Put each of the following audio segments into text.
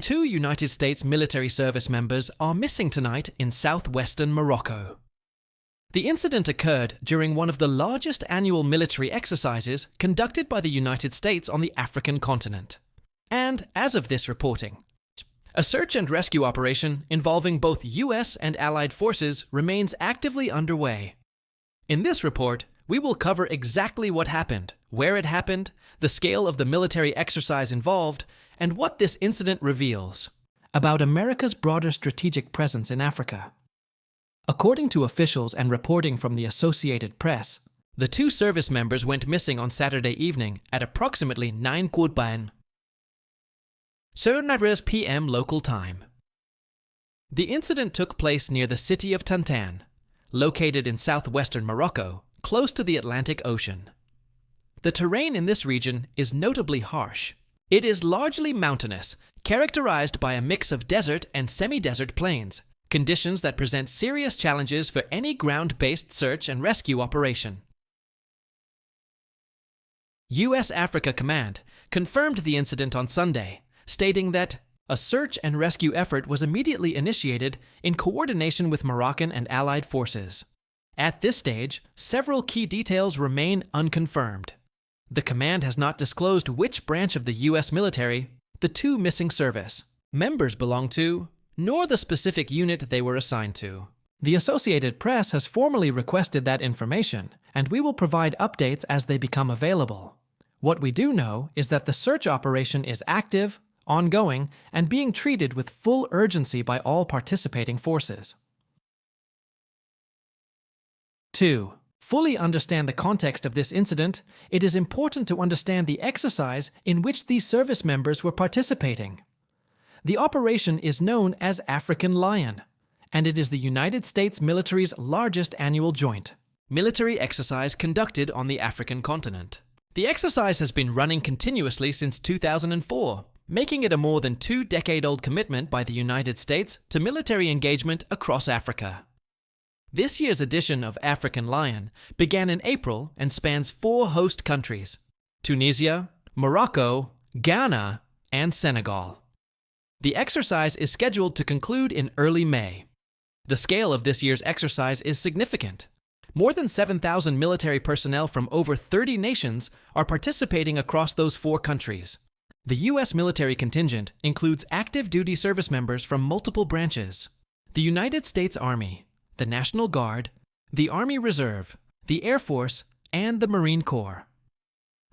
2 United States military service members are missing tonight in southwestern Morocco. The incident occurred during one of the largest annual military exercises conducted by the United States on the African continent. And, as of this reporting, a search and rescue operation involving both U.S. and Allied forces remains actively underway. In this report, we will cover exactly what happened, where it happened, the scale of the military exercise involved, and what this incident reveals about America's broader strategic presence in Africa. According to officials and reporting from the Associated Press, the 2 service members went missing on Saturday evening at approximately 9 p.m. local time. The incident took place near the city of Tantan, located in southwestern Morocco, close to the Atlantic Ocean. The terrain in this region is notably harsh. It is largely mountainous, characterized by a mix of desert and semi-desert plains, conditions that present serious challenges for any ground-based search and rescue operation. U.S. Africa Command confirmed the incident on Sunday, stating that a search and rescue effort was immediately initiated in coordination with Moroccan and Allied forces. At this stage, several key details remain unconfirmed. The command has not disclosed which branch of the U.S. military the 2 missing service members belong to, nor the specific unit they were assigned to. The Associated Press has formally requested that information, and we will provide updates as they become available. What we do know is that the search operation is active, ongoing, and being treated with full urgency by all participating forces. 2. Fully understand the context of this incident, it is important to understand the exercise in which these service members were participating. The operation is known as African Lion, and it is the United States military's largest annual joint military exercise conducted on the African continent. The exercise has been running continuously since 2004, making it a more than 2-decade-old commitment by the United States to military engagement across Africa. This year's edition of African Lion began in April and spans 4 host countries: Tunisia, Morocco, Ghana, and Senegal. The exercise is scheduled to conclude in early May. The scale of this year's exercise is significant. More than 7,000 military personnel from over 30 nations are participating across those 4 countries. The U.S. military contingent includes active duty service members from multiple branches: the United States Army, the National Guard, the Army Reserve, the Air Force, and the Marine Corps.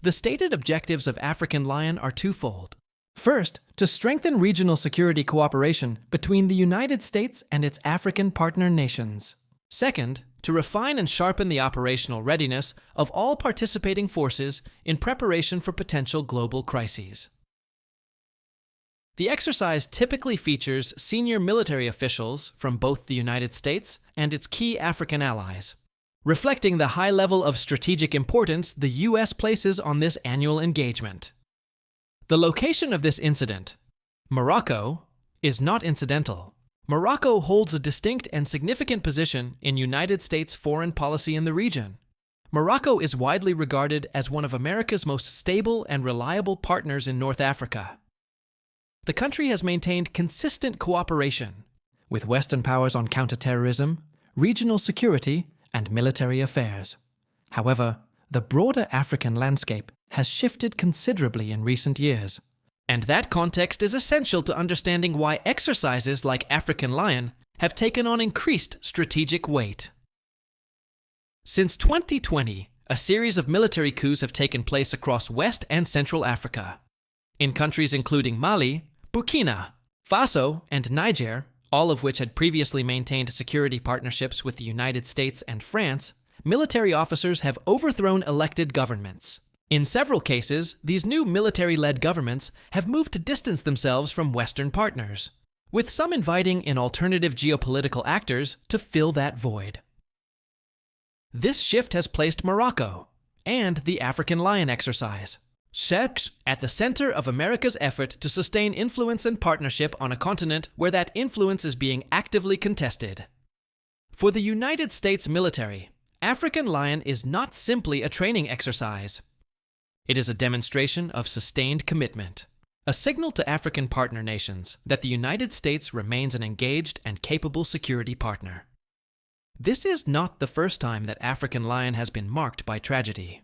The stated objectives of African Lion are twofold. First, to strengthen regional security cooperation between the United States and its African partner nations. Second, to refine and sharpen the operational readiness of all participating forces in preparation for potential global crises. The exercise typically features senior military officials from both the United States and its key African allies, reflecting the high level of strategic importance the U.S. places on this annual engagement. The location of this incident, Morocco, is not incidental. Morocco holds a distinct and significant position in United States foreign policy in the region. Morocco is widely regarded as one of America's most stable and reliable partners in North Africa. The country has maintained consistent cooperation with Western powers on counterterrorism, regional security, and military affairs. However, the broader African landscape has shifted considerably in recent years, and that context is essential to understanding why exercises like African Lion have taken on increased strategic weight. Since 2020, a series of military coups have taken place across West and Central Africa. In countries including Mali, Burkina Faso, and Niger, all of which had previously maintained security partnerships with the United States and France, military officers have overthrown elected governments. In several cases, these new military-led governments have moved to distance themselves from Western partners, with some inviting in alternative geopolitical actors to fill that void. This shift has placed Morocco and the African Lion exercise at the center of America's effort to sustain influence and partnership on a continent where that influence is being actively contested. For the United States military, African Lion is not simply a training exercise. It is a demonstration of sustained commitment. a signal to African partner nations that the United States remains an engaged and capable security partner. This is not the first time that African Lion has been marked by tragedy.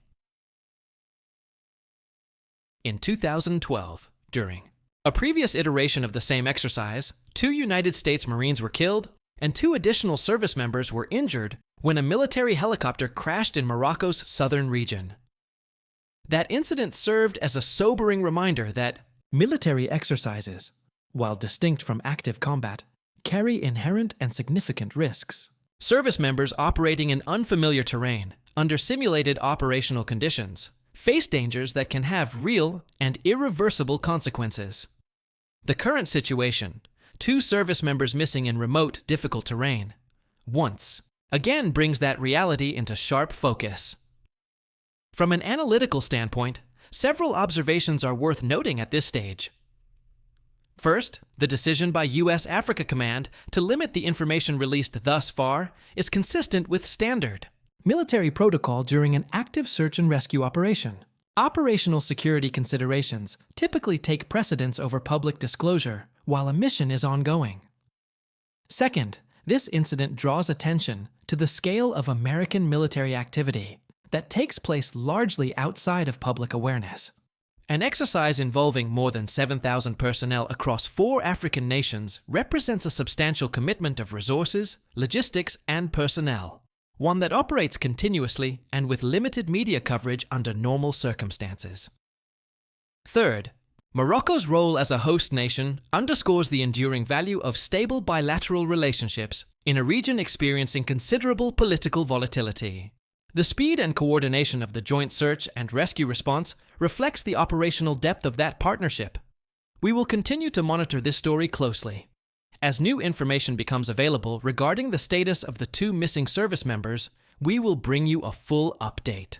In 2012, during a previous iteration of the same exercise, 2 United States Marines were killed and 2 additional service members were injured when a military helicopter crashed in Morocco's southern region. That incident served as a sobering reminder that military exercises, while distinct from active combat, carry inherent and significant risks. Service members operating in unfamiliar terrain, under simulated operational conditions, face dangers that can have real and irreversible consequences. The current situation, 2 service members missing in remote, difficult terrain, once again brings that reality into sharp focus. From an analytical standpoint, several observations are worth noting at this stage. First, the decision by U.S. Africa Command to limit the information released thus far is consistent with standard military protocol during an active search and rescue operation. Operational security considerations typically take precedence over public disclosure while a mission is ongoing. Second, this incident draws attention to the scale of American military activity that takes place largely outside of public awareness. An exercise involving more than 7,000 personnel across 4 African nations represents a substantial commitment of resources, logistics, and personnel, one that operates continuously and with limited media coverage under normal circumstances. Third, Morocco's role as a host nation underscores the enduring value of stable bilateral relationships in a region experiencing considerable political volatility. The speed and coordination of the joint search and rescue response reflects the operational depth of that partnership. We will continue to monitor this story closely. As new information becomes available regarding the status of the 2 missing service members, we will bring you a full update.